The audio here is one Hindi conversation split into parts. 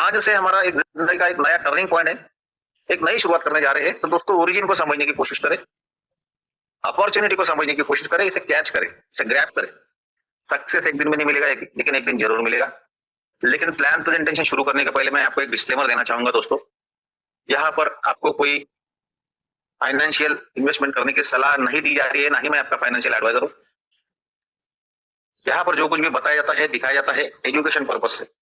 आज से हमारा एक जिंदगी का एक नया टर्निंग पॉइंट है, एक नई शुरुआत करने जा रहे हैं। तो दोस्तों ओरिजिन को समझने की कोशिश करें, अपॉर्चुनिटी को समझने की कोशिश करें, इसे कैच करें, इसे ग्रैब करें। सक्सेस एक दिन में नहीं मिलेगा, लेकिन एक दिन जरूर मिलेगा। लेकिन प्लान प्रेजेंटेशन शुरू करने के पहले मैं आपको एक डिस्क्लेमर देना चाहूंगा दोस्तों। यहाँ पर आपको कोई फाइनेंशियल इन्वेस्टमेंट करने की सलाह नहीं दी जा रही है, ना ही मैं आपका फाइनेंशियल एडवाइजर हूं। यहाँ पर जो कुछ भी बताया जाता है, दिखाया जाता है, एजुकेशन पर्पज से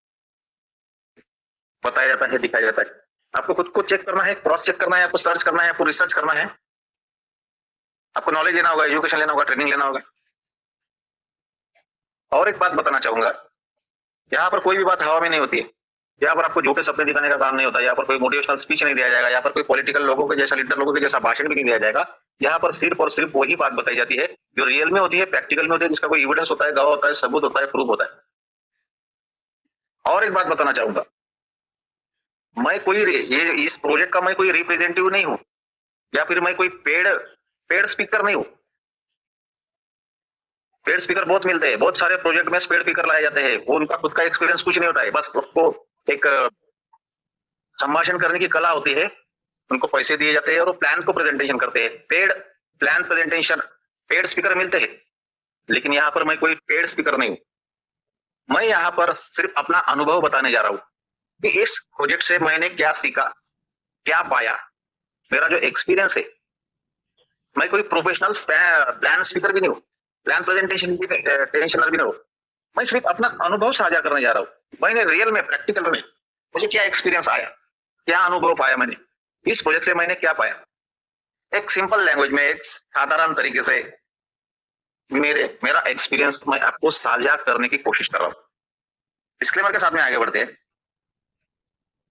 बताया जाता है, दिखाया जाता है। आपको खुद को चेक करना है, क्रॉस चेक करना है, आपको सर्च करना है, आपको रिसर्च करना है, आपको नॉलेज लेना होगा, एजुकेशन लेना होगा, ट्रेनिंग लेना होगा। और एक बात बताना चाहूंगा, यहाँ पर कोई भी बात हवा में नहीं होती है। यहाँ पर आपको झूठे सपने दिखाने का काम नहीं होता। यहाँ पर कोई मोटिवेशनल स्पीच नहीं दिया जाएगा। यहाँ पर कोई पॉलिटिकल लोगों के जैसा, लीडर लोगों के जैसा भाषण भी नहीं दिया जाएगा। यहाँ पर सिर्फ और सिर्फ वही बात बताई जाती है जो रियल में होती है, प्रैक्टिकल में होती है, जिसका कोई एविडेंस होता है, गवाह होता है, सबूत होता है, प्रूफ होता है। और एक बात बताना चाहूंगा, मैं कोई ये इस प्रोजेक्ट का मैं कोई रिप्रेजेंटेटिव नहीं हूं, या फिर मैं कोई पेड स्पीकर नहीं हूं। पेड स्पीकर बहुत मिलते हैं, बहुत सारे प्रोजेक्ट में पेड स्पीकर लाए जाते हैं, वो उनका खुद का एक्सपीरियंस कुछ नहीं होता है, बस उसको एक संभाषण करने की कला होती है। उनको पैसे दिए जाते हैं और वो प्लान को प्रेजेंटेशन करते हैं। Paid plan presentation paid speaker मिलते हैं, लेकिन यहाँ पर मैं कोई पेड स्पीकर नहीं हूं। मैं यहाँ पर सिर्फ अपना अनुभव बताने जा रहा हूं कि इस प्रोजेक्ट से मैंने क्या सीखा, क्या पाया, मेरा जो एक्सपीरियंस है। मैं कोई प्रोफेशनल प्लान स्पीकर भी नहीं हूं, प्लान प्रेजेंटेशन टेंशनर भी नहीं हूं। मैं सिर्फ अपना अनुभव साझा करने जा रहा हूं। मैंने रियल में, प्रैक्टिकल में मुझे क्या एक्सपीरियंस आया, क्या अनुभव पाया, मैंने इस प्रोजेक्ट से मैंने क्या पाया। एक सिंपल लैंग्वेज में, एक साधारण तरीके से मेरा एक्सपीरियंस मैं आपको साझा करने की कोशिश कर रहा हूं। डिस्क्लेमर के साथ में आगे बढ़ते हैं।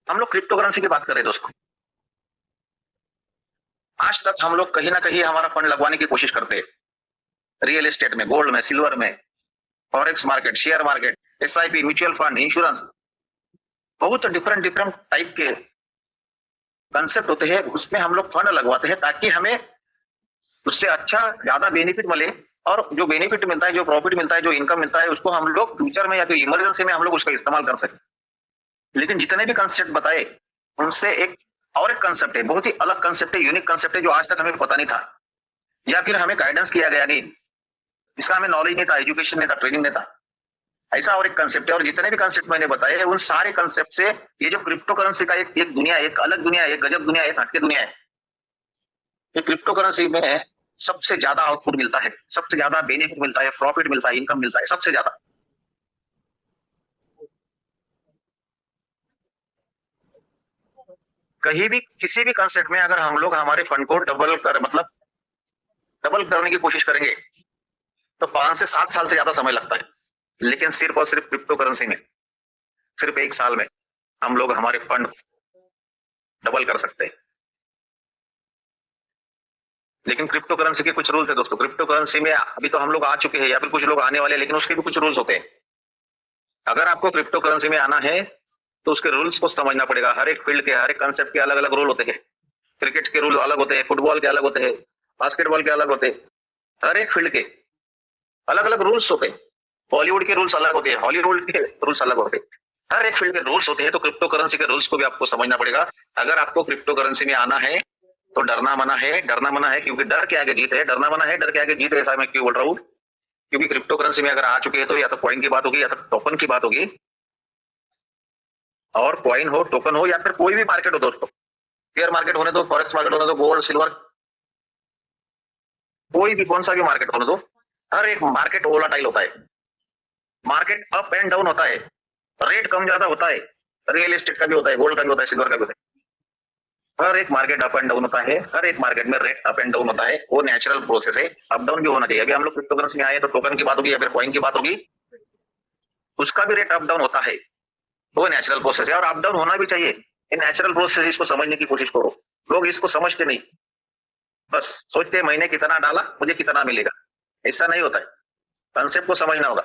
हम लोग क्रिप्टो करेंसी की बात कर रहे हैं दोस्तों। आज तक हम लोग कहीं ना कहीं हमारा फंड लगवाने की कोशिश करते हैं, रियल एस्टेट में, गोल्ड में, सिल्वर में, forex market, share market, SIP, mutual fund, insurance, बहुत डिफरेंट डिफरेंट टाइप के कंसेप्ट होते हैं। उसमें हम लोग फंड लगवाते हैं ताकि हमें उससे अच्छा ज्यादा बेनिफिट मिले, और जो बेनिफिट मिलता है, जो प्रॉफिट मिलता है, जो इनकम मिलता है, उसको हम लोग फ्यूचर में या फिर इमरजेंसी में हम लोग उसका इस्तेमाल कर सकें। लेकिन जितने भी कंसेप्ट बताए उनसे एक और एक कंसेप्ट है, बहुत ही अलग कंसेप्ट है, यूनिक कंसेप्ट है, जो आज तक हमें पता नहीं था, या फिर हमें गाइडेंस किया गया नहीं, इसका हमें नॉलेज नहीं था, एजुकेशन नहीं था, ट्रेनिंग नहीं था। ऐसा और एक कंसेप्ट है। और जितने भी कंसेप्ट मैंने बताए हैं, उन सारे कंसेप्ट से ये जो क्रिप्टो करेंसी का एक दुनिया, एक अलग दुनिया, एक गजब दुनिया, एक हटके दुनिया है। ये क्रिप्टो करेंसी में सबसे ज्यादा आउटपुट मिलता है, सबसे ज्यादा बेनिफिट मिलता है, प्रॉफिट मिलता है, इनकम मिलता है, सबसे ज्यादा। कहीं भी किसी भी कंसेप्ट में अगर हम लोग हमारे फंड को डबल करने की कोशिश करेंगे तो 5 से 7 साल से ज्यादा समय लगता है। लेकिन सिर्फ और सिर्फ क्रिप्टो करेंसी में सिर्फ 1 साल में हम लोग हमारे फंड डबल कर सकते हैं। लेकिन क्रिप्टो करेंसी के कुछ रूल्स है दोस्तों। क्रिप्टो करेंसी में अभी तो हम लोग आ चुके हैं, या फिर कुछ लोग आने वाले हैं, लेकिन उसके भी कुछ रूल्स होते हैं। अगर आपको क्रिप्टो करेंसी में आना है तो उसके रूल्स को समझना पड़ेगा। हर एक फील्ड के, हर एक कंसेप्ट के अलग अलग रूल होते हैं। क्रिकेट के रूल अलग होते हैं, फुटबॉल के अलग होते हैं, बास्केटबॉल के अलग होते हैं। हर एक फील्ड के अलग अलग रूल्स होते हैं। बॉलीवुड के रूल्स अलग होते हैं, हॉलीवुड के रूल्स अलग होते हैं। हर एक फील्ड के रूल्स होते हैं, तो क्रिप्टो करेंसी के रूल्स को भी आपको समझना पड़ेगा। अगर आपको क्रिप्टो करेंसी में आना है तो डरना मना है, डरना मना है, क्योंकि डर के आगे जीत है। डरना मना है, डर के आगे जीत है। ऐसा मैं क्यों बोल रहा हूँ? क्योंकि क्रिप्टो करेंसी में अगर आ चुके हैं तो या तो कॉइन की बात होगी, या तो टोकन की बात होगी। और कॉइन हो, टोकन हो, या फिर कोई भी मार्केट हो दोस्तों, शेयर मार्केट होने दो, फॉरेक्स मार्केट होने दो, गोल्ड, सिल्वर, कोई भी कौन सा भी मार्केट होने दो, हर एक मार्केट वोलाटाइल होता है। मार्केट अप एंड डाउन होता है, रेट कम ज्यादा होता है। रियल एस्टेट का भी होता है, गोल्ड का भी होता है, सिल्वर का भी होता है। हर एक मार्केट अप एंड डाउन होता है, हर एक मार्केट में रेट अप एंड डाउन होता है। वो नेचुरल प्रोसेस है, अप डाउन भी होना चाहिए। अभी हम लोग क्रिप्टो करेंसी में आए तो टोकन की बात होगी या फिर कॉइन की बात होगी, उसका भी रेट अप डाउन होता है। वो नेचुरल प्रोसेस है और अप डाउन होना भी चाहिए। इन नेचुरल प्रोसेस इसको समझने की कोशिश करो। लोग इसको समझते नहीं, बस सोचते हैं महीने कितना डाला मुझे कितना मिलेगा। ऐसा नहीं होता है, कंसेप्ट को समझना होगा।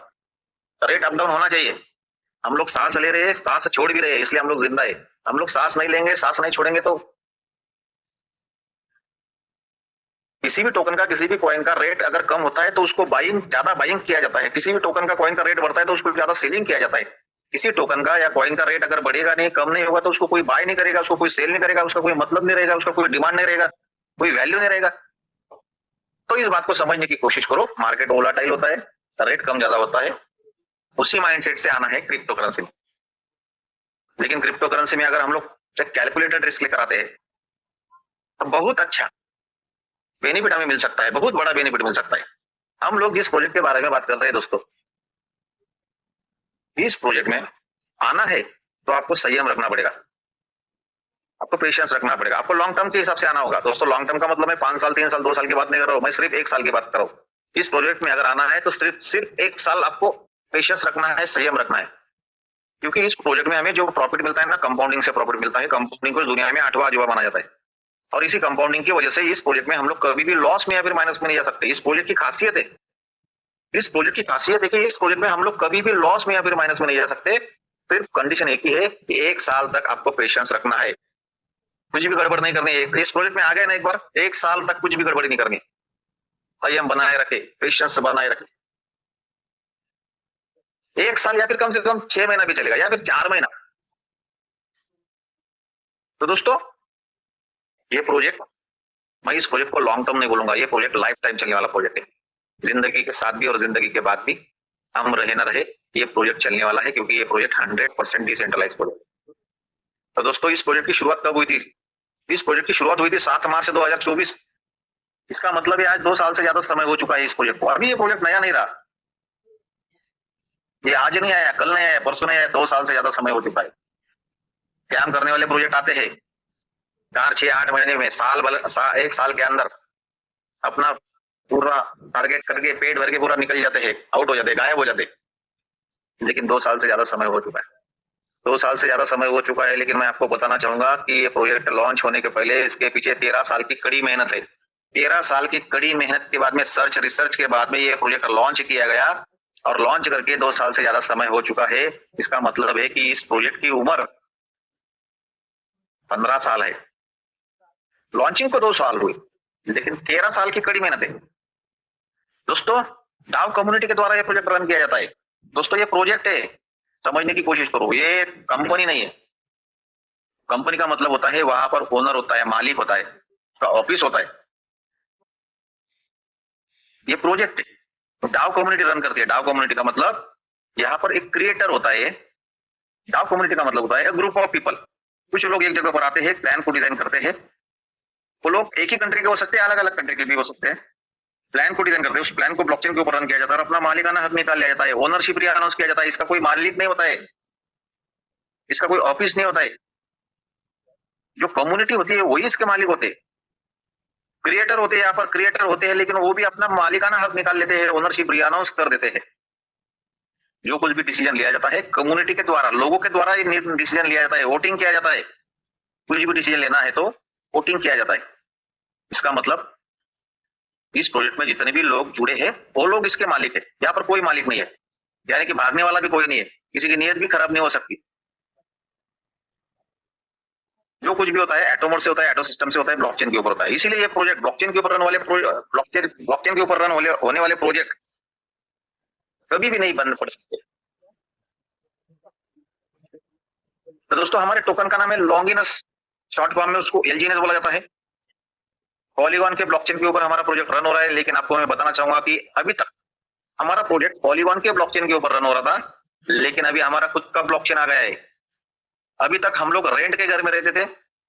रेट अप डाउन होना चाहिए। हम लोग सांस ले रहे हैं, सांस छोड़ भी रहे हैं, इसलिए हम लोग जिंदा है। हम लोग सांस नहीं लेंगे, सांस नहीं छोड़ेंगे तो किसी भी टोकन का, किसी भी कॉइन का रेट अगर कम होता है तो उसको ज्यादा बाइंग किया जाता है। किसी भी टोकन का, कॉइन का रेट बढ़ता है तो उसको ज्यादा सेलिंग किया जाता है। किसी टोकन का या कॉइन का रेट अगर बढ़ेगा नहीं, कम नहीं होगा, तो उसको कोई बाय नहीं करेगा, उसको कोई सेल नहीं करेगा, उसका कोई मतलब नहीं रहेगा, उसका कोई डिमांड नहीं रहेगा, कोई वैल्यू नहीं रहेगा। तो इस बात को समझने की कोशिश करो। मार्केट वोलाटाइल होता है, रेट कम ज्यादा होता है, उसी माइंडसेट से आना है क्रिप्टो करेंसी में। लेकिन क्रिप्टो करेंसी में अगर हम लोग कैलकुलेटेड रिस्क लेकर आते हैं तो बहुत अच्छा बेनिफिट हमें मिल सकता है, बहुत बड़ा बेनिफिट मिल सकता है। हम लोग जिस प्रोजेक्ट के बारे में बात कर रहे हैं दोस्तों, इस प्रोजेक्ट में आना है तो आपको संयम रखना पड़ेगा, आपको पेशेंस रखना पड़ेगा, आपको लॉन्ग टर्म के हिसाब से आना होगा। दोस्तों लॉन्ग टर्म का मतलब मैं 5 साल 3 साल 2 साल की बात नहीं कर रहा हूं, मैं सिर्फ 1 साल की बात कर रहा हूं। इस प्रोजेक्ट में अगर आना है तो सिर्फ 1 साल आपको पेशेंस रखना है, संयम रखना है। क्योंकि इस प्रोजेक्ट में हमें जो प्रॉफिट मिलता है ना, कंपाउंडिंग से प्रॉफिट मिलता है। कंपाउंडिंग को दुनिया में 8वां अजूबा माना जाता है, और इसी कंपाउंडिंग की वजह से इस प्रोजेक्ट में हम लोग कभी भी लॉस में या फिर माइनस में नहीं जा सकते। इस प्रोजेक्ट की खासियत है, इस प्रोजेक्ट की खासियत है कि इस प्रोजेक्ट में हम लोग कभी भी लॉस में या फिर माइनस में नहीं जा सकते। सिर्फ कंडीशन एक ही है कि 1 साल तक आपको पेशेंस रखना है, कुछ भी गड़बड़ नहीं करनी है। इस प्रोजेक्ट में आ गए ना एक बार, 1 साल तक कुछ भी गड़बड़ी नहीं करनी, संयम बनाए रखे, पेशेंस बनाए रखे। 1 साल या फिर कम से कम 6 महीना भी चलेगा, या फिर 4 महीना। तो दोस्तों ये प्रोजेक्ट, मैं इस प्रोजेक्ट को लॉन्ग टर्म नहीं बोलूंगा, ये प्रोजेक्ट लाइफ टाइम चलने वाला प्रोजेक्ट है। जिंदगी के साथ भी और जिंदगी के बाद भी, हम रहे ना रहे, ये प्रोजेक्ट चलने वाला है, क्योंकि ये प्रोजेक्ट 100% डिसेंट्रलाइज प्रोजेक्ट। तो दोस्तों इस प्रोजेक्ट की शुरुआत कब हुई थी? इस प्रोजेक्ट की शुरुआत हुई थी 7 मार्च 2024। इसका मतलब है आज 2 साल से ज्यादा समय हो चुका है इस प्रोजेक्ट को। अभी ये प्रोजेक्ट नया नहीं रहा, ये आज नहीं आया, कल नहीं आया, परसों नहीं आया, 2 साल से ज्यादा समय हो चुका है। स्कैम करने वाले प्रोजेक्ट आते हैं 4 6 8 महीने में, 1 साल के अंदर अपना पूरा टारगेट करके पेट भर के पूरा निकल जाते हैं, आउट हो जाते हैं, गायब हो जाते हैं। लेकिन 2 साल से ज्यादा समय हो चुका है, 2 साल से ज्यादा समय हो चुका है। लेकिन मैं आपको बताना चाहूंगा कि ये प्रोजेक्ट लॉन्च होने के पहले इसके पीछे 13 साल की कड़ी मेहनत है। 13 साल की कड़ी मेहनत के बाद में, सर्च रिसर्च के बाद में ये प्रोजेक्ट लॉन्च किया गया, और लॉन्च करके 2 साल से ज्यादा समय हो चुका है। इसका मतलब है कि इस प्रोजेक्ट की उम्र 15 साल है। लॉन्चिंग को 2 साल हुई, लेकिन 13 साल की कड़ी मेहनत है। दोस्तों डाव कम्युनिटी के द्वारा ये प्रोजेक्ट रन किया जाता है। दोस्तों ये प्रोजेक्ट है, समझने की कोशिश करो, ये कंपनी नहीं है। कंपनी का मतलब होता है वहां पर ओनर होता है, मालिक होता है, उसका ऑफिस होता है। ये प्रोजेक्ट डाव कम्युनिटी रन करती है। डाव कम्युनिटी का मतलब यहाँ पर एक क्रिएटर होता है। डाव कम्युनिटी का मतलब होता है ग्रुप ऑफ पीपल। कुछ लोग एक जगह पर आते हैं, प्लान को डिजाइन करते हैं। वो लोग एक ही कंट्री के हो सकते हैं, अलग अलग कंट्री के भी हो सकते हैं। प्लान को डिजाइन करते हैं, उस प्लान को ब्लॉकचेन के ऊपर रन किया जाता है और अपना मालिकाना हक निकाल लिया जाता है, ओनरशिप अनाउंस किया जाता है। इसका कोई मालिक नहीं होता है, इसका कोई ऑफिस नहीं होता है। जो कम्युनिटी होती है वही इसके मालिक होते हैं। क्रिएटर होते हैं, यहाँ पर क्रिएटर होते हैं, लेकिन वो भी अपना मालिकाना हक निकाल लेते हैं, ओनरशिप अनाउंस कर देते हैं। जो कुछ भी डिसीजन लिया जाता है कम्युनिटी के द्वारा, लोगों के द्वारा डिसीजन लिया जाता है, वोटिंग किया जाता है। कुछ भी डिसीजन लेना है तो वोटिंग किया जाता है। इसका मतलब इस प्रोजेक्ट में जितने भी लोग जुड़े हैं वो लोग इसके मालिक है। यहाँ पर कोई मालिक नहीं है, यानी कि भागने वाला भी कोई नहीं है, किसी की नीयत भी खराब नहीं हो सकती। जो कुछ भी होता है एटोमोड से होता है, एटो सिस्टम से होता है, ब्लॉकचेन के ऊपर होता है। इसीलिए ये प्रोजेक्ट ब्लॉकचेन के ऊपर रन वाले ब्लॉकचेन के ऊपर रन होने वाले प्रोजेक्ट कभी भी नहीं बंद पड़ सकते। तो दोस्तों हमारे टोकन का नाम है लॉन्गिनस, शॉर्ट फॉर्म में उसको एलजीएनएस बोला जाता है। पॉलीगॉन के ब्लॉकचेन के ऊपर हमारा प्रोजेक्ट रन हो रहा है। लेकिन आपको मैं बताना चाहूंगा कि अभी तक हमारा प्रोजेक्ट पॉलीगॉन के ब्लॉकचेन के ऊपर रन हो रहा था, लेकिन अभी हमारा खुद का ब्लॉकचेन आ गया है। अभी तक हम लोग रेंट के घर में रहते थे,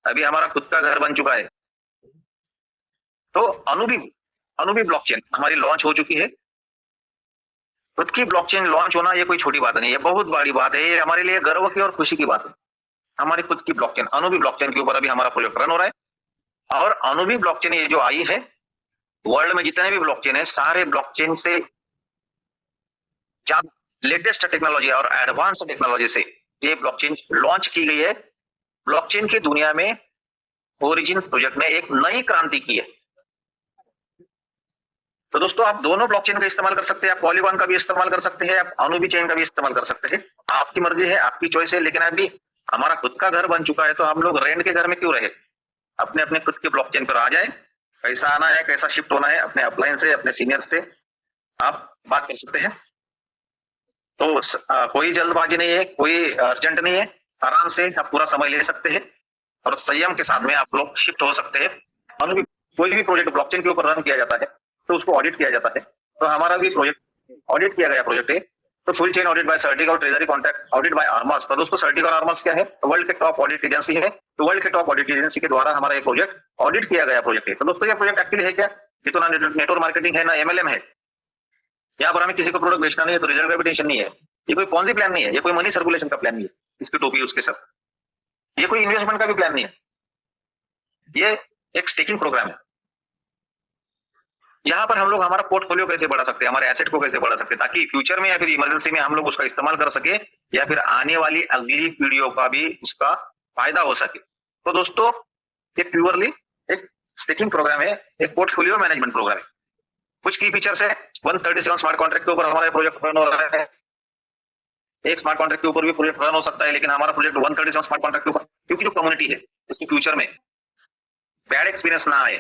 अभी हमारा खुद का घर बन चुका है। तो अनुबी ब्लॉकचेन हमारी लॉन्च हो चुकी है। खुद की ब्लॉकचेन लॉन्च होना ये कोई छोटी बात नहीं है, बहुत बड़ी बात है। ये हमारे लिए गर्व की और खुशी की बात है। हमारी खुद की ब्लॉकचेन अनुबी ब्लॉकचेन के ऊपर अभी हमारा प्रोजेक्ट रन हो रहा है। और अनुबी ब्लॉकचेन ये जो आई है, वर्ल्ड में जितने भी ब्लॉकचेन है सारे ब्लॉकचेन से लेटेस्ट टेक्नोलॉजी और एडवांस टेक्नोलॉजी से ये ब्लॉकचेन लॉन्च की गई है। ब्लॉकचेन की दुनिया में ओरिजिन प्रोजेक्ट ने एक नई क्रांति की है। तो दोस्तों आप दोनों ब्लॉकचेन का इस्तेमाल कर सकते हैं, आप पॉलीगॉन का भी इस्तेमाल कर सकते हैं, आप अनुबी चेन का भी इस्तेमाल कर सकते हैं। आपकी मर्जी है, आपकी चॉइस है। लेकिन अभी हमारा खुद का घर बन चुका है, तो हम लोग रेंट के घर में क्यों रहे? अपने अपने खुद के ब्लॉकचेन पर आ जाए। कैसा आना है, कैसा शिफ्ट होना है, अपने अपलाइन से, अपने सीनियर से आप बात कर सकते हैं। तो कोई जल्दबाजी नहीं है, कोई अर्जेंट नहीं है, आराम से आप पूरा समय ले सकते हैं और संयम के साथ में आप लोग शिफ्ट हो सकते हैं। और भी कोई भी प्रोजेक्ट ब्लॉकचेन के ऊपर रन किया जाता है तो उसको ऑडिट किया जाता है। तो हमारा भी प्रोजेक्ट ऑडिट किया गया प्रोजेक्ट है, तो फुल चेन ऑडिट बाय सर्टिक और treasury contract audit bye armours. तो दोस्तों सर्टिक और आर्मर्स क्या है? वर्ल्ड के टॉप ऑडिट एजेंसी है। तो वर्ल्ड के टॉप ऑडिट एजेंसी के द्वारा हमारा ये प्रोजेक्ट ऑडिट किया गया प्रोजेक्ट है। तो दोस्तों ये प्रोजेक्ट एक्चुअली है क्या? ये तो ना नेटवर्क मार्केटिंग है ना एमएलएम है। यहाँ पर हमें किसी को प्रोडक्ट बेचना नहीं है, तो रिजल्ट रेपुटेशन नहीं है, ये कोई पॉन्जी प्लान नहीं है, ये कोई मनी सर्कुलेशन का प्लान नहीं है, इसकी टोपी उसके सर, ये कोई इन्वेस्टमेंट का भी प्लान नहीं है, ये एक स्टेकिंग प्रोग्राम है। यहाँ पर हम लोग हमारा पोर्टफोलियो कैसे बढ़ा सकते हैं, हमारे एसेट को कैसे बढ़ा सकते हैं, ताकि फ्यूचर में या फिर इमरजेंसी में हम लोग उसका इस्तेमाल कर सके या फिर आने वाली अगली पीढ़ियों का भी उसका फायदा हो सके। तो दोस्तों ये प्योरली एक स्टेकिंग प्रोग्राम है, एक पोर्टफोलियो मैनेजमेंट प्रोग्राम है। कुछ की फीचर्स है, 137 स्मार्ट कॉन्ट्रैक्ट के ऊपर हमारा प्रोजेक्ट रन हो रहा है। एक स्मार्ट कॉन्ट्रैक्ट के ऊपर भी प्रोजेक्ट रन हो सकता है, लेकिन हमारा प्रोजेक्ट 137 स्मार्ट कॉन्ट्रैक्ट के ऊपर, क्योंकि जो कम्युनिटी है उसके फ्यूचर में बैड एक्सपीरियंस ना आए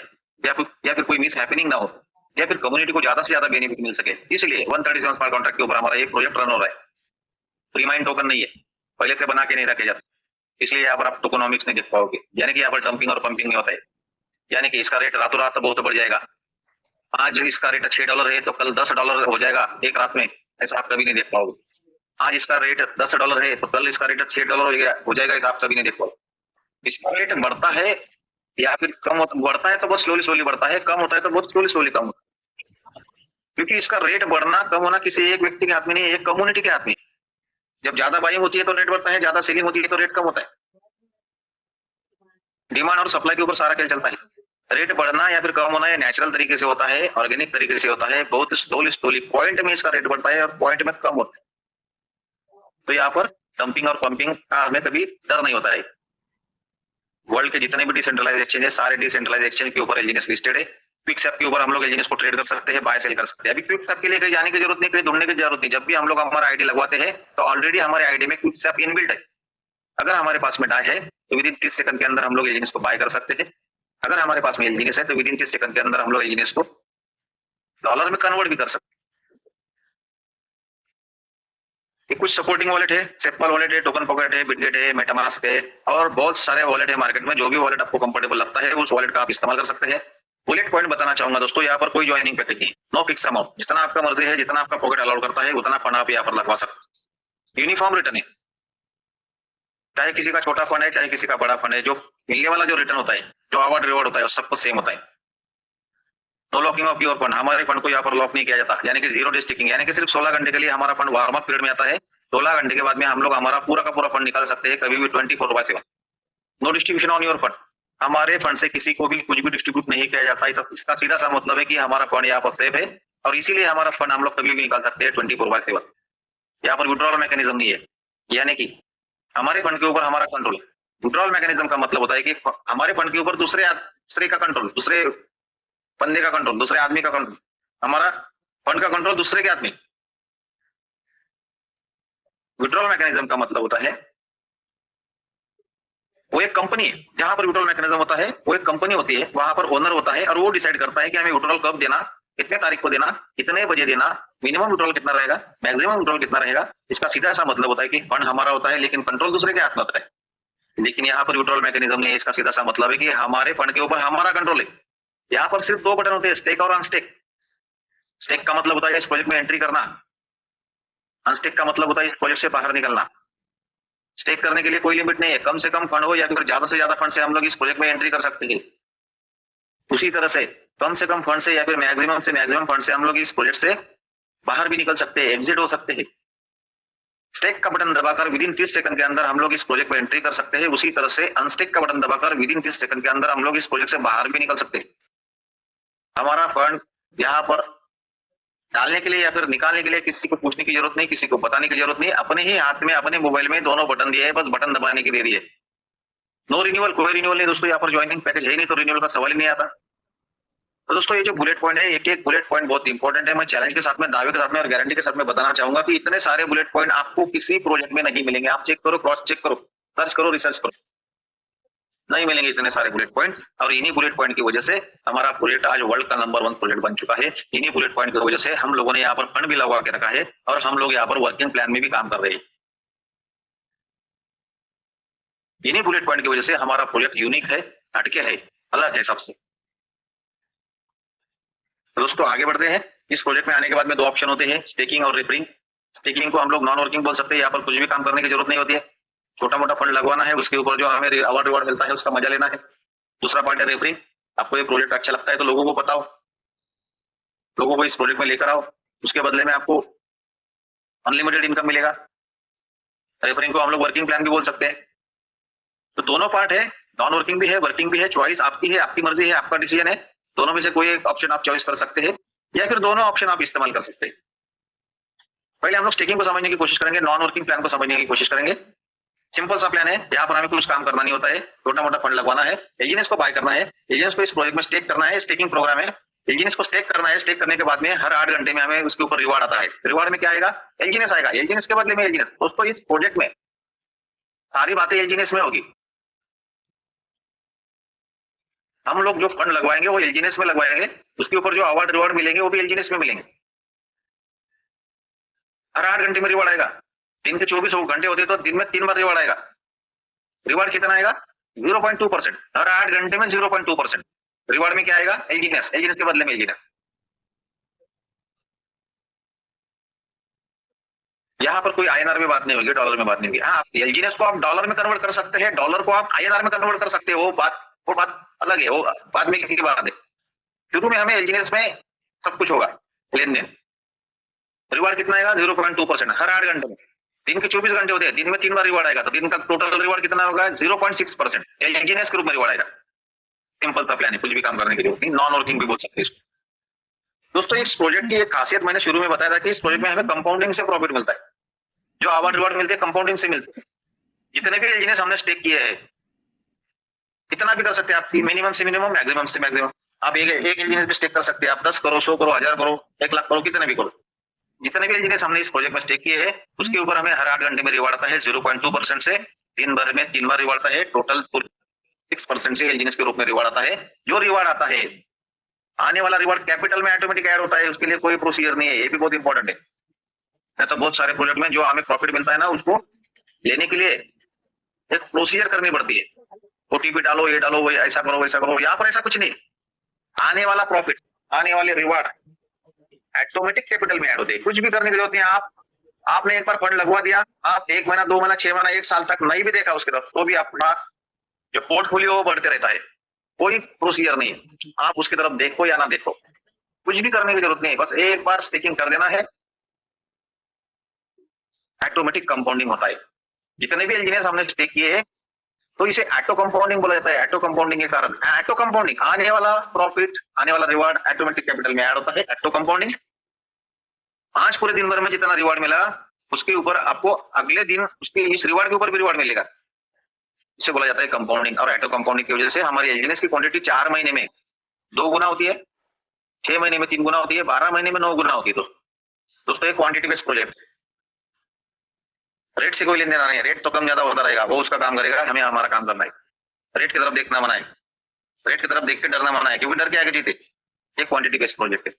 या फिर कोई मिस हैपनिंग ना हो या फिर कम्युनिटी को ज्यादा से ज्यादा बेनिफिट मिल सके, इसलिए 137 स्मार्ट कॉन्ट्रैक्ट के ऊपर हमारा एक प्रोजेक्ट रन हो रहा है। प्रीमाइन टोकन नहीं है, पहले से बना के नहीं रखे जाते, इसलिए यहाँ पर आप टोकोनॉमिक्स नहीं देख पाओगे, यानी कि यहाँ पर डंपिंग और पंपिंग नहीं होता है, यानी कि इसका रेट रातों रात बहुत बढ़ जाएगा। आज इसका रेट $6 है तो कल $10 हो जाएगा एक रात में, ऐसा आप कभी नहीं देख पाओगे। आज इसका रेट $10 है तो कल इसका रेट $6 हो जाएगा, ऐसा आप कभी नहीं देख पाओगे। इसका रेट बढ़ता है या फिर कम होता, बढ़ता है तो बहुत स्लोली बढ़ता है, कम होता है तो बहुत स्लोली कम होता है, क्योंकि इसका रेट बढ़ना कम होना किसी एक व्यक्ति के हाथ में नहीं है, एक कम्युनिटी के हाथ में। जब ज्यादा बाइंग होती है तो रेट बढ़ता है, ज्यादा सेलिंग होती है तो रेट कम होता है। डिमांड और सप्लाई के ऊपर सारा खेल चलता है। रेट बढ़ना या फिर कम होना है नेचुरल तरीके से होता है, ऑर्गेनिक तरीके से होता है, बहुत स्लोली पॉइंट में इसका रेट बढ़ता है और पॉइंट में कम होता है। तो यहाँ पर डंपिंग और पंपिंग का हमें कभी डर नहीं होता है। वर्ल्ड के जितने भी डिसेंट्रलाइज एक्सचेंज है, सारे डिसेंट्रलाइज एक्सचेंज के ऊपर एलजीएनएस लिस्टेड है। क्विकसैप के ऊपर हम लोग एलजीएनएस को ट्रेड कर सकते हैं, बाय सेल कर सकते हैं। अभी क्विकसैप के लिए कहीं जाने की जरूरत नहीं, कहीं ढूंढने की जरूरत नहीं। जब भी हम लोग हमारा आईडी लगवाते हैं तो ऑलरेडी हमारे आईडी में क्विकसैप इनबिल्ट है। अगर हमारे पास में डाई है तो विदिन 30 सेकंड के अंदर हम लोग एलजीएनएस को बाय कर सकते हैं। अगर हमारे पास में एलजीएनएस है तो विदिन 30 सेकंड के अंदर हम लोग एलजीएनएस को डॉलर में कन्वर्ट भी कर सकते हैं। कुछ सपोर्टिंग वॉलेट है, सेपल वॉलेट है, टोकन पॉकेट है, बिटगेट है, मेटामास्क है और बहुत सारे वॉलेट है मार्केट में। जो भी वॉलेट आपको कंफर्टेबल लगता है उस वॉलेट का आप इस्तेमाल कर सकते हैं। बुलेट पॉइंट बताना चाहूंगा दोस्तों, यहाँ पर कोई ज्वाइनिंग पैकेज नहीं, नो फिक्स अमाउंट, जितना आपका मर्जी है, जितना आपका पॉकेट अलाउड करता है उतना फंड आप यहाँ पर लगवा सकते। यूनिफॉर्म रिटर्न है, चाहे किसी का छोटा फंड है चाहे किसी का बड़ा फंड है, जो मिलने वाला जो रिटर्न होता है, जो अवार्ड रिवॉर्ड होता है, सबको सेम होता है। No locking of your fund, हमारे फंड को यहाँ पर लॉक नहीं किया जाता, यानी कि जीरो डे स्टिकिंग, यानी कि सिर्फ 16 घंटे के लिए हमारा फंड वार्म अप पीरियड में आता है। 16 घंटे के बाद में हम लोग हमारा पूरा का पूरा फंड निकाल सकते हैं, कभी भी 24/7। No distribution on your fund, हमारे फंड से किसी को भी कुछ भी डिस्ट्रीब्यूट नहीं किया जाता है। तो इसका सीधा सा मतलब है कि हमारा फंड यहाँ पर सेफ है और इसीलिए हमारा फंड हम लोग कभी भी निकाल सकते हैं 24/7। यहाँ पर विड्रॉल मैकेनिज्म नहीं है, यानी कि हमारे फंड के ऊपर हमारा कंट्रोल है। विड्रॉल मैकेनिज्म का मतलब होता है कि हमारे फंड के ऊपर दूसरे का कंट्रोल, दूसरे बंदे का कंट्रोल, दूसरे आदमी का कंट्रोल, हमारा फंड का कंट्रोल दूसरे के हाथ में। विड्रॉल मैकेनिज्म का मतलब होता है वो एक कंपनी है, जहां पर विड्रॉल मैकेनिज्म होता है वो एक कंपनी होती है, वहां पर ओनर होता है और वो डिसाइड करता है कि हमें विड्रॉल कब देना, कितने तारीख को देना, कितने बजे देना, मिनिमम विड्रॉल कितना रहेगा, मैक्सिमम विड्रॉल कितना रहेगा। इसका सीधा सा मतलब होता है कि फंड हमारा होता है लेकिन कंट्रोल दूसरे के हाथ में होता है। लेकिन यहाँ पर विड्रॉल मैकेनिज्म नहीं है, इसका सीधा सा मतलब है कि हमारे फंड के ऊपर हमारा कंट्रोल है। यहाँ पर सिर्फ 2 बटन होते हैं, स्टेक और अनस्टेक। स्टेक का मतलब होता है इस प्रोजेक्ट में एंट्री करना, अनस्टेक का मतलब होता है इस प्रोजेक्ट से बाहर निकलना। स्टेक करने के लिए कोई लिमिट नहीं है, कम से कम फंड हो या फिर ज्यादा से ज्यादा फंड से हम लोग इस प्रोजेक्ट में एंट्री कर सकते हैं। उसी तरह से कम फंड से या फिर मैक्सिमम फंड से हम लोग इस प्रोजेक्ट से बाहर भी निकल सकते हैं, एग्जिट हो सकते हैं। स्टेक का बटन दबाकर विदिन 30 सेकंड के अंदर हम लोग इस प्रोजेक्ट में एंट्री कर सकते हैं। उसी तरह से अनस्टेक का बटन दबाकर विदिन 30 सेकंड के अंदर हम लोग इस प्रोजेक्ट से बाहर भी निकल सकते हैं। हमारा फंड यहाँ पर डालने के लिए या फिर निकालने के लिए किसी को पूछने की जरूरत नहीं, किसी को बताने की जरूरत नहीं, अपने ही हाथ में अपने मोबाइल में दोनों बटन दिए है, बस बटन दबाने की देरी है। नो रिन्यूअल, कोई रिन्यूअल नहीं दोस्तों, यहाँ पर ज्वाइनिंग पैकेज है नहीं तो रिन्यूअल का सवाल ही नहीं आता। तो दोस्तों ये जो बुलेट पॉइंट है, एक एक बुलेट पॉइंट बहुत इंपॉर्टेंट है। मैं चैलेंज के साथ में, दावे के साथ में और गारंटी के साथ में बताना चाहूंगा कि इतने सारे बुलेट पॉइंट आपको किसी प्रोजेक्ट में नहीं मिलेंगे। आप चेक करो, क्रॉस चेक करो, सर्च करो, रिसर्च करो। नहीं मिलेंगे इतने सारे बुलेट पॉइंट, और इन्हीं बुलेट पॉइंट की वजह से हमारा प्रोजेक्ट आज वर्ल्ड का नंबर 1 प्रोजेक्ट बन चुका है। इन्हीं बुलेट पॉइंट की वजह से हम लोगों ने यहाँ पर फंड भी लगवा के रखा है और हम लोग यहाँ पर वर्किंग प्लान में भी काम कर रहे हैं। इन्हीं बुलेट पॉइंट की वजह से हमारा प्रोजेक्ट यूनिक है, हटके है, अलग है सबसे। दोस्तों आगे बढ़ते हैं। इस प्रोजेक्ट में आने के बाद में 2 ऑप्शन होते हैं, स्टेकिंग और रेफरिंग। स्टेकिंग को हम लोग नॉन वर्किंग बोल सकते हैं, यहाँ पर कुछ भी काम करने की जरूरत नहीं होती है, छोटा मोटा फंड लगवाना है, उसके ऊपर जो हमें अवार्ड रिवार्ड मिलता है उसका मजा लेना है। दूसरा पार्ट है रेफरिंग। आपको ये प्रोजेक्ट अच्छा लगता है तो लोगों को बताओ, लोगों को इस प्रोजेक्ट में लेकर आओ, उसके बदले में आपको अनलिमिटेड इनकम मिलेगा। रेफरिंग को हम लोग वर्किंग प्लान भी बोल सकते हैं। तो दोनों पार्ट है, नॉन वर्किंग भी है, वर्किंग भी है, चॉइस आपकी है, आपकी मर्जी है, आपका डिसीजन है। दोनों में से कोई एक ऑप्शन आप चॉइस कर सकते हैं या फिर दोनों ऑप्शन आप इस्तेमाल कर सकते हैं। पहले हम लोग स्टेकिंग को समझने की कोशिश करेंगे, नॉन वर्किंग प्लान को समझने की कोशिश करेंगे। सिंपल सा प्लान है, यहाँ पर हमें कुछ काम करना नहीं होता है, छोटा मोटा फंड लगवाना है, एलजीएनएस को बाय करना है, एलजीएनएस को इस प्रोजेक्ट में स्टेक करना है, स्टेकिंग प्रोग्राम है। एलजीएनएस को स्टेक करना है, स्टेक करने के बाद में हर 8 घंटे में हमें उसके ऊपर रिवार्ड आता है। रिवार्ड में क्या आएगा? एलजीएनएस आएगा, एलजीएनएस के बदले में एलजीएनएस। दोस्तों इस प्रोजेक्ट में सारी बातें एलजीएनएस में होगी। हम लोग जो फंड लगवाएंगे वो एलजीएनएस में लगवाएंगे, उसके ऊपर जो अवार्ड रिवार्ड मिलेंगे वो भी एलजीएनएस में मिलेंगे। हर 8 घंटे में रिवार्ड आएगा। दिन के 24 घंटे होते तो दिन में 3 बार रिवार्ड आएगा। रिवार्ड कितना आएगा? 0.2%। हर 8 घंटे में 0.2%। रिवार्ड में क्या आएगा? एलजीएनएस, एलजीएनएस के बदले में एलजीएनएस। यहाँ पर कोई आईएनआर में बात नहीं होगी, डॉलर में बात नहीं होगी। हाँ, एलजीएनएस को आप डॉलर में कन्वर्ट कर सकते हैं, डॉलर को आप आईएनआर में कन्वर्ट कर सकते हैं, वो बात अलग है, वो बाद में की बात है। शुरू में हमें एलजीएनएस में सब कुछ होगा लेन देन। रिवार्ड कितना आएगा? 0.2%। हर 8 घंटे में। दिन के 24 घंटे होते हैं, दिन में 3 बार रिवार्ड आएगा, तो दिन का टोटल रिवार्ड कितना होगा? 0.6%। एलजीएनएस के रूप में रिवार्ड आएगा। सिंपल सा प्लान है, कुछ भी काम करने की जरूरत नहीं, नॉन वर्किंग भी बोल सकते हैं इसको। दोस्तों इस प्रोजेक्ट की एक खासियत मैंने शुरू में बताया था कि इस प्रोजेक्ट में हमें कंपाउंडिंग से प्रॉफिट मिलता है। जो अवार्ड रिवार्ड मिलते हैं कंपाउंडिंग से मिलते हैं। जितने भी एलजीएनएस हमने स्टेक किए हैं, कितना भी कर सकते हैं आप, मिनिमम से मिनिमम, मैक्सिमम से मैक्सिमम। आप एक एलजीएनएस पे स्टेक कर सकते हैं, आप 10 करो, 100 करो, 1000 करो, 1 लाख करो, कितने भी करो। जितने भी एलजीएनएस हमने इस प्रोजेक्ट में स्टेक किए हैं उसके ऊपर हमें हर 8 घंटे में रिवार्ड आता है 0.2% से। दिन भर में 3 बार रिवार्ड आता है, टोटल 6% से एलजीएनएस के रूप में रिवार्ड आता है। जो रिवार्ड आता है, आने वाला रिवार्ड कैपिटल में ऑटोमेटिक ऐड होता है, उसके लिए कोई प्रोसीजर नहीं है, ये भी बहुत इंपॉर्टेंट है। तो बहुत सारे प्रोजेक्ट में जो हमें प्रॉफिट मिलता है ना, उसको लेने के लिए एक प्रोसीजर करनी पड़ती है, ओटीपी डालो, ये डालो, वही ऐसा करो, वैसा करो। यहाँ पर ऐसा कुछ नहीं, आने वाला प्रॉफिट, आने वाले रिवार्ड ऑटोमेटिक कैपिटल में ऐड होते हैं, कुछ भी करने की जरूरत नहीं है। आपने एक बार फंड लगवा दिया, आप 1 महीना, 2 महीना, 6 महीना, 1 साल तक नहीं भी देखा उसकी तरफ, तो भी अपना जो पोर्टफोलियो वो बढ़ते रहता है, कोई प्रोसीजर नहीं है। आप उसकी तरफ देखो या ना देखो, कुछ भी करने की जरूरत नहीं है, बस एक बार स्टेकिंग कर देना है, ऑटोमेटिक कंपाउंडिंग होता है। जितने भी एलजीएनएस हमने स्टेक किए हैं तो इसे ऑटो कंपाउंडिंग बोला जाता है। ऑटो कंपाउंडिंग के कारण, ऑटो कंपाउंडिंग, आने वाला प्रॉफिट, आने वाला रिवार्ड ऑटोमेटिक कैपिटल में ऐड होता है, ऑटो कंपाउंडिंग। आज पूरे दिन भर में जितना रिवार्ड मिला उसके ऊपर आपको अगले दिन उसके इस रिवार्ड के ऊपर भी रिवार्ड मिलेगा, इसे बोला जाता है कंपाउंडिंग। और ऑटो कंपाउंडिंग की वजह से हमारी एलजीएनएस की क्वांटिटी 4 महीने में 2 गुना होती है, 6 महीने में 3 गुना होती है, 12 महीने में 9 गुना होती है। दोस्तों एक क्वांटिटी बेस्ड प्रोजेक्ट, रेट से कोई लेन देना नहीं है, रेट तो कम ज्यादा होता रहेगा, वो उसका काम करेगा, हमें हमारा काम करना है। रेट की तरफ देखना मना है, रेट की तरफ देख के डरना मना है, क्योंकि डर के आगे जीते। ये क्वांटिटी बेस्ड प्रोजेक्ट है।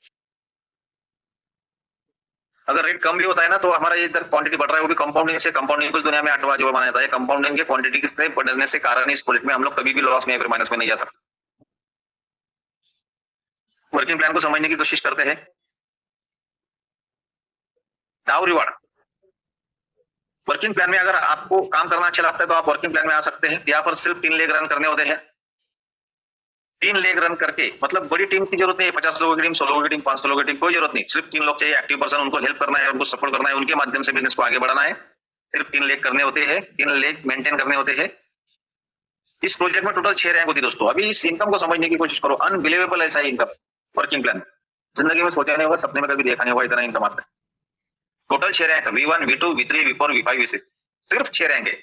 अगर रेट कम भी होता है ना तो हमारा ये इधर क्वांटिटी बढ़ रहा है, वो भी कंपाउंडिंग से। कंपाउंडिंग कुछ दुनिया में 8वां अजूबा माना जाता है। कंपाउंडिंग के क्वांटिटी से बढ़ने से कारण इस प्रोजेक्ट में हम लोग कभी भी लॉस में या फिर माइनस में नहीं जा सकते। वर्किंग प्लान को समझने की कोशिश करते हैं। डाउ रिवार्ड, वर्किंग प्लान में अगर आपको काम करना अच्छा लगता है तो आप वर्किंग प्लान में आ सकते हैं। यहाँ पर सिर्फ 3 लेग रन करने होते हैं। 3 लेग रन करके, मतलब बड़ी टीम की जरूरत नहीं है, 50 लोगों की टीम, 100 लोगों की टीम, 500 लोगों की टीम, कोई जरूरत नहीं। सिर्फ 3 लोग चाहिए, एक्टिव पर्सन, उनको हेल्प करना है, उनको सपोर्ट करना है, उनके माध्यम से बिजनेस को आगे बढ़ाना है। सिर्फ 3 लेग करने होते हैं, 3 लेग मेंटेन करने होते हैं। इस प्रोजेक्ट में टोटल 6 रैंक होती है दोस्तों। अभी इस इनकम को समझने की कोशिश करो, अनबिलीवेबल ऐसा इनकम वर्किंग प्लान, जिंदगी में सोचा नहीं होगा, सपने में कभी देखा नहीं होगा इतना इनकम आता है। Total 6 rank, V1, V2, V3, V4, V5, V6, सिर्फ 6 रैंक है।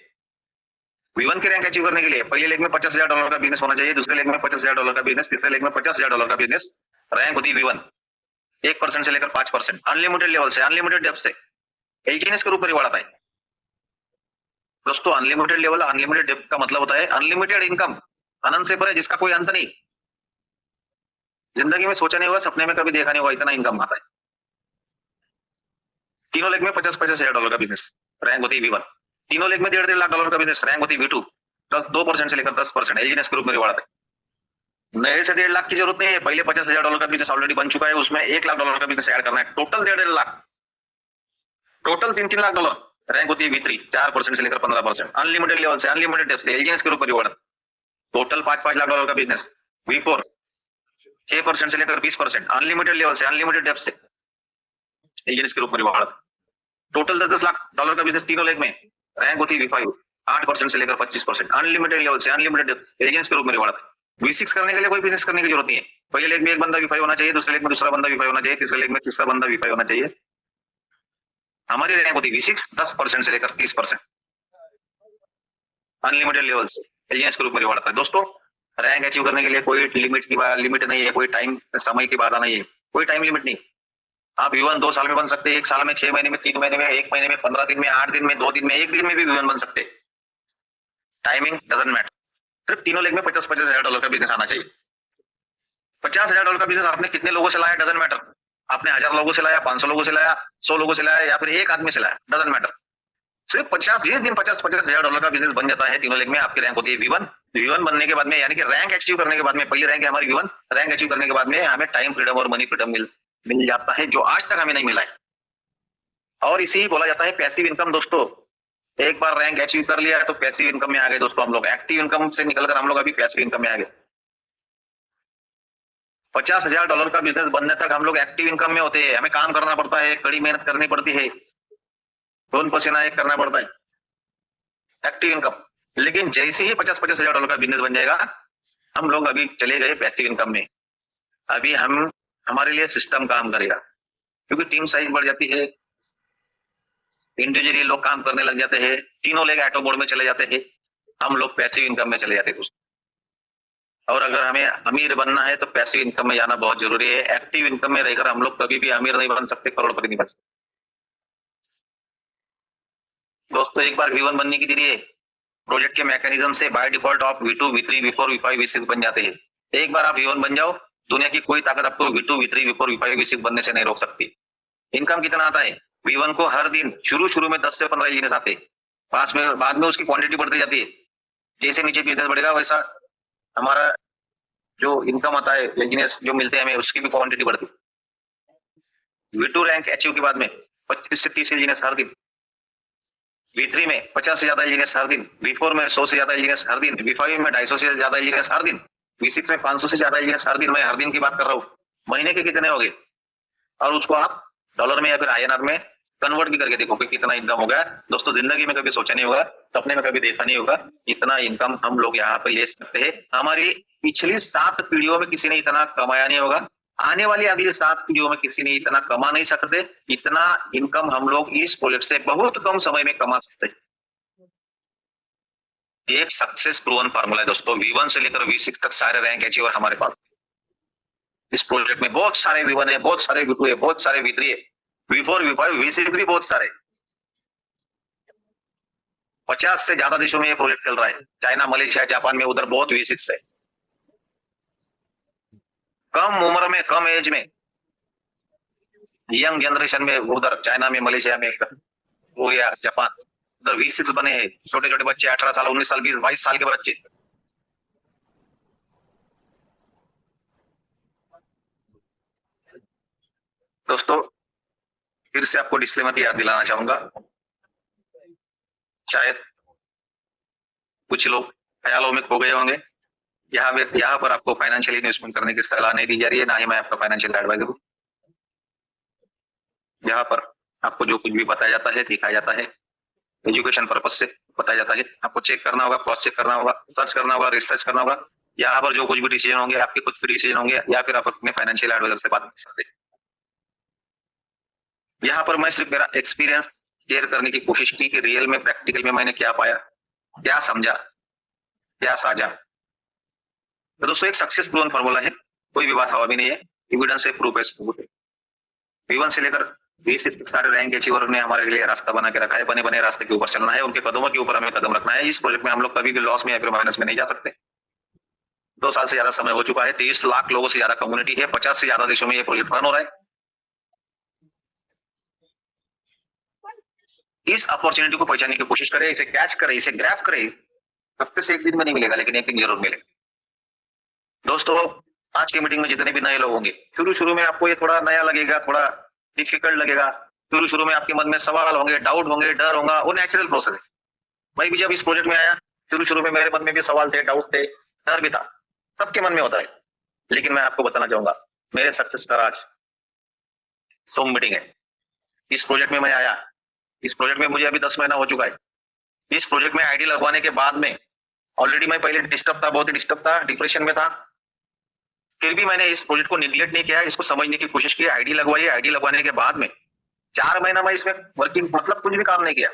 V1 की रैंक अचीव करने के लिए पहले लेग में $50,000 का बिजनेस होना चाहिए, दूसरे लेग में $50,000 का बिजनेस, तीसरे लेग में $50,000 का बिजनेस। रैंक होती है V1, 1% से लेकर 5%, अनलिमिटेड लेवल से, अनलिमिटेड डेप्थ से। एलजीएनएस के रूप में रिवार्ड आता है दोस्तों। अनलिमिटेड लेवल, अनलिमिटेड डेप्थ का मतलब होता है अनलिमिटेड इनकम। अनंत से परे, जिसका कोई अंत नहीं। जिंदगी में सोचा नहीं होगा, सपने में कभी देखा नहीं होगा इतना इनकम आता है। तीनों लेग में 50-50 हजार डॉलर का बिजनेस, रैंक होती है V1। तीनों लेग में 1.5 लाख डॉलर का बिजनेस, रैंक होती है V2। 2% से लेकर 10% एलजीएनएस ग्रुप में रिवार्ड है। नए से 1.5 लाख की जरूरत नहीं है, पहले 50,000 डॉलर का बिजनेस ऑलरेडी बन चुका है, उसमें 1 लाख डॉलर का बिजनेस ऐड करना है। Total 1.5 lakh, total 3-3 lakh dollar. Rank होती है V3, 4% से लेकर 15%। अनलिमिटेड लेवल से, अनलिमिटेड डेप्थ से एलजीएनएस के ऊपर रिवार्ड। टोटल 5-5 लाख डॉलर का बिजनेस। V4 6% से लेकर 20%। अनलिमिटेड लेवल से, अनलिमिटेड डेप्थ से एलजीएनएस के ऊपर रिवार्ड। टोटल 10-10 लाख डॉलर का बिजनेस तीनों लेग में, रैंक होती है V5, 8% से लेकर 25%। अनलिमिटेड लेवल से, अनलिमिटेड डेप्थ एलजीएनएस के रूप में रिवार्ड। V6 करने के लिए कोई बिजनेस करने की जरूरत नहीं है। पहले लेग में एक बंदा V5 होना चाहिए, दूसरे लेग में दूसरा बंदा V5 होना चाहिए, तीसरे लेग में तीसरा बंदा V5 होना चाहिए। हमारी रैंक होती है V6, 10% से लेकर 30%। अनलिमिटेड लेवल से एलजीएनएस के रूप में रिवार्ड आता है। दोस्तों, रैंक अचीव करने के लिए कोई लिमिट नहीं है, कोई टाइम समय की बाधा नहीं है, कोई टाइम लिमिट नहीं। आप V1 2 साल में बन सकते हैं, 1 साल में, 6 महीने में, 3 महीने में, 1 महीने में, 15 दिन में, 8 दिन में, 2 दिन में, 1 दिन में भी V1 बन सकते हैं। टाइमिंग डजंट मैटर, सिर्फ तीनों लेग में 50-50 हजार डॉलर का बिजनेस आना चाहिए। 50 हजार डॉलर का बिजनेस आपने कितने लोगों से लाया डजंट मैटर। आपने 1000 लोगों से लाया, 500 लोगों से लाया, 100 लोगों से लाया, या फिर एक आदमी से लाया, डजंट मैटर। सिर्फ 50, जिस दिन 50-50 हजार डॉलर का बिजनेस बन जाता है तीनों लेग में, आपकी रैंक होती है V1। V1 बनने के बाद में, यानी कि रैंक अचीव करने के बाद में, पहली रैंक है हमारी V1, रैंक अचीव करने के बाद में हमें टाइम फ्रीडम और मनी फ्रीडम मिल जाता है, जो आज तक हमें नहीं मिला है। और इसी ही बोला जाता है पैसिव इनकम। दोस्तों, एक बार रैंक अचीव कर लिया तो पैसिव इनकम में आ गए दोस्तों हम लोग। एक्टिव इनकम से निकलकर हम लोग अभी पैसिव इनकम में आ गए। 50 हजार डॉलर का बिजनेस बनने तक हम लोग एक्टिव इनकम में होते हैं। हमें काम करना पड़ता है, कड़ी मेहनत करनी पड़ती है, खून पसीना एक करना पड़ता है, एक्टिव इनकम। लेकिन जैसे ही 50-50 हजार डॉलर का बिजनेस बन जाएगा, हम लोग अभी चले गए पैसिव इनकम में। अभी हमारे लिए सिस्टम काम करेगा, क्योंकि टीम साइज बढ़ जाती है, इंडिविजुअली लोग काम करने लग जाते हैं, तीनों लेग ऑटो मोड में चले जाते हैं, हम लोग पैसिव इनकम में चले जाते हैं। और अगर हमें अमीर बनना है तो पैसिव इनकम में जाना बहुत जरूरी है। एक्टिव इनकम में रहकर हम लोग कभी भी अमीर नहीं बन सकते, करोड़पति नहीं बन सकते। दोस्तों, एक बार V1 बनने के लिए प्रोजेक्ट के मैकेनिज्म से बाय डिफॉल्ट आप V2, V3, V4, V5, V6 बन जाते हैं। एक बार आप V1 बन जाओ, दुनिया की कोई ताकत आपको V2, V3, V4, V5, V6 बनने से नहीं रोक सकती। इनकम कितना आता है V1 को? हर दिन शुरू में 10 से 15 एलजीएनएस आते हैं, बाद में उसकी क्वांटिटी बढ़ती जाती है। जैसे नीचे बिजनेस बढ़ेगा वैसा हमारा जो इनकम आता है, एलजीएनएस जो मिलते हैं हमें, उसकी भी क्वांटिटी बढ़ती है। V2 रैंक अचीव के बाद में 25 से 30 एलजीएनएस हर दिन, V3 में 50 से ज्यादा एलजीएनएस हर दिन, V4 में 100 से ज्यादा एलजीएनएस हर दिन, V5 में 250 से ज्यादा एलजीएनएस हर दिन, V6 में 500 से ज्यादा एलजीएनएस हर दिन। मैं हर दिन की बात कर रहा हूँ। महीने के कितने हो गए? और उसको आप डॉलर में या फिर INR में कन्वर्ट भी करके देखो कि कितना इनकम होगा। दोस्तों, जिंदगी में कभी सोचा नहीं होगा, सपने में कभी देखा नहीं होगा, इतना इनकम हम लोग यहाँ पे ले सकते हैं। हमारी पिछली 7 पीढ़ियों में किसी ने इतना कमाया नहीं होगा, आने वाली अगली 7 पीढ़ियों में किसी ने इतना कमा नहीं सकते। इतना इनकम हम लोग इस प्रोजेक्ट से बहुत कम समय में कमा सकते हैं। एक सक्सेस प्रूवन फार्मूला है दोस्तों। V1 से लेकर V6 तक सारे रैंक अचीवर हमारे पास इस प्रोजेक्ट में। बहुत सारे V1 है, बहुत सारे V2 है, बहुत सारे V3 है, V4, V5, V6 भी बहुत सारे। 50 से ज्यादा देशों में ये प्रोजेक्ट चल रहा है। चाइना, मलेशिया, जापान में, उधर बहुत V6 है। कम उम्र में, कम एज में, यंग जनरेशन में, उधर चाइना में, मलेशिया में, वो या जापान, उधर V6 बने हैं। छोटे छोटे बच्चे, 18 साल, 19 साल, 20, 22 साल के बच्चे। दोस्तों, फिर से आपको डिस्क्लेमर याद दिलाना चाहूंगा। शायद कुछ लोग ख्यालों में खो गए होंगे। यहाँ पर आपको फाइनेंशियल इन्वेस्टमेंट करने की सलाह नहीं दी जा रही है, ना ही मैं आपका फाइनेंशियल एडवाइजर हूँ। यहाँ पर आपको जो कुछ भी बताया जाता है, दिखाया जाता है, एजुकेशन पर्पज से बताया जाता है। आपको चेक करना होगा, क्रॉस चेक करना होगा, सर्च करना होगा, रिसर्च करना होगा। यहाँ पर जो कुछ भी डिसीजन होंगे, आपके कुछ भी डिसीजन होंगे, या फिर आप अपने फाइनेंशियल एडवाइजर से बात कर सकते हैं। यहाँ पर मैं सिर्फ मेरा एक्सपीरियंस शेयर करने की कोशिश की कि रियल में, प्रैक्टिकल में मैंने क्या पाया, क्या समझा, क्या साझा। तो दोस्तों, एक सक्सेस प्रूवन फार्मूला है, कोई भी बात हवा भी नहीं है, एविडेंस है, प्रूफ है, सबूत है। V1 से लेकर V6 तक सारे रैंक अचीवर ने हमारे लिए रास्ता बना के रखा है। बने बने रास्ते के ऊपर चलना है, उनके कदमों के ऊपर हमें कदम रखना है। इस प्रोजेक्ट में हम लोग कभी भी लॉस में या फिर माइनस में नहीं जा सकते। 2 साल से ज्यादा समय हो चुका है, 23 लाख लोगों से ज्यादा कम्युनिटी है, 50 से ज्यादा देशों में ये प्रोजेक्ट रन हो रहा है। इस अपॉर्चुनिटी को पहचानने की कोशिश करें, इसे कैच करें, इसे ग्रैब करें। सक्सेस एक दिन में नहीं मिलेगा, लेकिन एक दिन जरूर मिलेगा। दोस्तों, आज की मीटिंग में जितने भी नए लोग होंगे, शुरू में आपको ये थोड़ा नया लगेगा, थोड़ा डिफिकल्ट लगेगा, शुरू में आपके मन में सवाल होंगे, डाउट होंगे, डर होगा, वो नेचुरल प्रोसेस है। मैं भी जब इस प्रोजेक्ट में आया, शुरू में मेरे मन में भी सवाल थे, डाउट थे, डर भी था, सबके मन में होता है। लेकिन मैं आपको बताना चाहूंगा, मेरे सक्सेस का राज Zoom मीटिंग है। इस प्रोजेक्ट में मैं आया, इस प्रोजेक्ट में मुझे अभी 10 महीना हो चुका है। इस प्रोजेक्ट में आईडी लगवाने के बाद में ऑलरेडी मैं पहले डिस्टर्ब था, बहुत ही डिस्टर्ब था, डिप्रेशन में था। फिर भी मैंने इस प्रोजेक्ट को निगलेक्ट नहीं किया, इसको समझने की कोशिश की, आईडी लगवाई। आईडी लगवाने के बाद में 4 महीना मैं इसमें वर्किंग मतलब कुछ भी काम नहीं किया,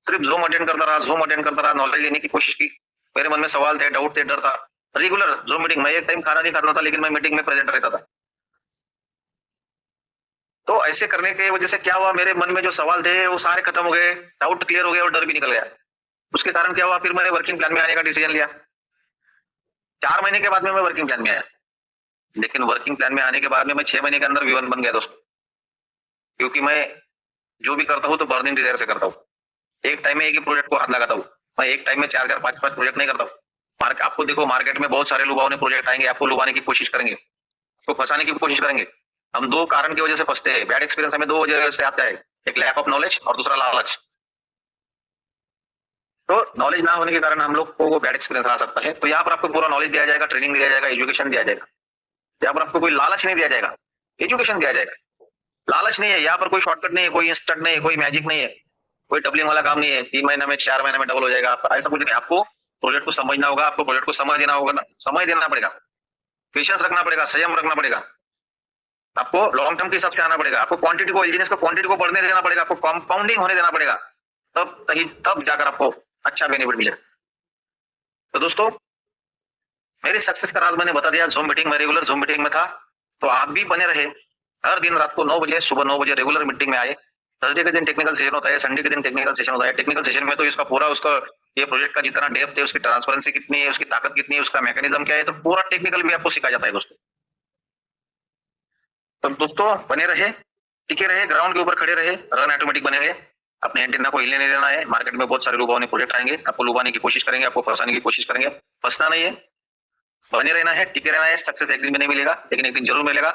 सिर्फ Zoom अटेंड करता रहा, नॉलेज लेने की कोशिश की। मेरे मन में सवाल थे, डाउट थे, डर था। रेगुलर Zoom मीटिंग, मैं एक टाइम खाना नहीं खाता था, लेकिन मैं मीटिंग में प्रेजेंट रहता था। तो ऐसे करने की वजह से क्या हुआ, मेरे मन में जो सवाल थे वो सारे खत्म हो गए, डाउट क्लियर हो गया और डर भी निकल गया। उसके कारण क्या हुआ, फिर मैंने वर्किंग प्लान में आने का डिसीजन लिया। 4 महीने के बाद में मैं वर्किंग प्लान में आया, लेकिन वर्किंग प्लान में आने के बाद में मैं 6 महीने के अंदर V1 बन गया दोस्तों। क्योंकि मैं जो भी करता हूँ तो बर्निंग डिजायर से करता हूँ। एक टाइम में एक ही प्रोजेक्ट को हाथ लगाता हूँ, मैं एक टाइम में 4-4, 5-5 प्रोजेक्ट नहीं करता हूँ। आपको देखो, मार्केट में बहुत सारे लुभावने प्रोजेक्ट आएंगे, आपको लुभाने की कोशिश करेंगे, आपको फंसाने की कोशिश करेंगे। हम 2 कारण की वजह से फंसते हैं। बैड एक्सपीरियंस हमें 2 वजह से आता है, एक लैक ऑफ नॉलेज और दूसरा लालच। तो नॉलेज ना होने के कारण हम लोग को बैड एक्सपीरियंस आ सकता है। तो यहाँ पर आपको पूरा नॉलेज दिया जाएगा, ट्रेनिंग दिया जाएगा, एजुकेशन दिया जाएगा। यहाँ पर आपको कोई लालच नहीं दिया जाएगा, एजुकेशन दिया जाएगा। लालच नहीं है यहाँ पर, कोई शॉर्टकट नहीं है, कोई इंस्टेंट नहीं है, कोई मैजिक नहीं है, कोई डबलिंग वाला काम नहीं है, 3 महीने में 4 महीने में डबल हो जाएगा, ऐसा कुछ नहीं। आपको प्रोजेक्ट को समझना होगा, आपको प्रोजेक्ट को समय देना होगा, समय देना पड़ेगा, पेशेंस रखना पड़ेगा, संयम रखना पड़ेगा, आपको लॉन्ग टर्म के हिसाब से आना पड़ेगा, आपको क्वांटिटी को, एलजीएस को क्वांटिटी को बढ़ने देना पड़ेगा, आपको कंपाउंडिंग होने देना पड़ेगा, तब जाकर आपको अच्छा बेनिफिट मिलेगा। तो दोस्तों, मेरी सक्सेस का राज मैंने बता दिया। Zoom मीटिंग में, रेगुलर Zoom मीटिंग में था, तो आप भी बने रहे। हर दिन रात को 9 बजे, सुबह 9 बजे रेगुलर मीटिंग में आए। थर्सडे के दिन टेक्निकल सेशन होता है, संडे के दिन टेक्निकल सेशन होता है। टेक्निकल सेशन में तो इसका पूरा ये प्रोजेक्ट का जितना डेप्थ है, उसकी ट्रांसपेरेंसी कितनी है, उसकी ताकत कितनी है, उसका मैकेनिज्म क्या है, तो पूरा टेक्निकल भी आपको सिखाया जाता है दोस्तों। तो दोस्तों, बने रहे, टिके रहे, ग्राउंड के ऊपर खड़े रहे, रन ऑटोमेटिक बनेंगे। अपने एंटीना को हिलने नहीं देना है। मार्केट में बहुत सारे लुभावने प्रोजेक्ट आएंगे, आपको लुभाने की कोशिश करेंगे, आपको फंसाने की कोशिश करेंगे, फंसना नहीं है, बने रहना है, टिके रहना है। सक्सेस एक दिन में नहीं मिलेगा, लेकिन एक दिन जरूर मिलेगा।